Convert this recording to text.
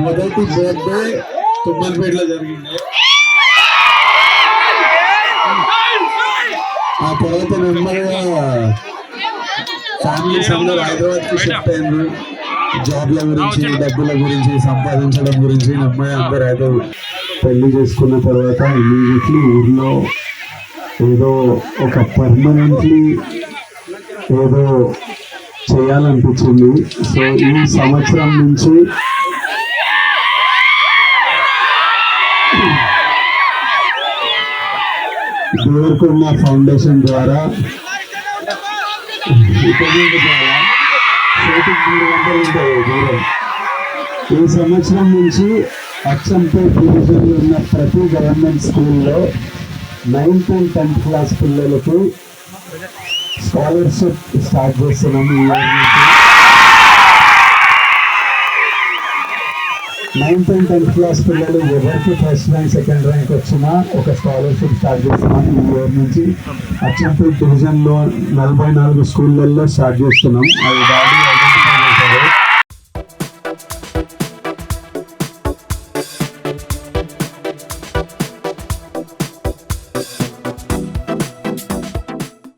మొదటి బర్త్డే తుమ్మలపేటలో జరిగింది. ఆ తర్వాత నెమ్మదిగా ఫ్యామిలీస్ అందరూ హైదరాబాద్కి షిఫ్ట్ అయినారు. జాబ్ల గురించి, డబ్బుల గురించి, సంపాదించడం గురించి నెమ్మది అందరూ అయితే పెళ్లి చేసుకున్న తర్వాత ఇమీడియట్లీ ఊర్లో ఏదో ఒక పర్మనెంట్లీ ఏదో చేయాలనిపించింది. సో ఈ సంవత్సరం నుంచి దేవరకొండ ఫౌండేషన్ ద్వారా ఈ సంవత్సరం నుంచి అచ్చంపేట్ డివిజన్లో ఉన్న ప్రతి గవర్నమెంట్ స్కూల్లో 9th and 10th క్లాస్ పిల్లలకి స్కాలర్షిప్ స్టార్ట్ చేస్తున్నాము. ఈ ఇయర్ నుంచి 9th and 10th క్లాస్ పిల్లలు ఎవరికి ఫస్ట్ ర్యాంక్, సెకండ్ ర్యాంక్ వచ్చినా ఒక స్కాలర్షిప్ స్టార్ట్ చేస్తున్నాం. ఈ ఇయర్ నుంచి అచ్చంపేట్ డివిజన్లో 44 స్కూళ్ళల్లో స్టార్ట్ చేస్తున్నాం. అది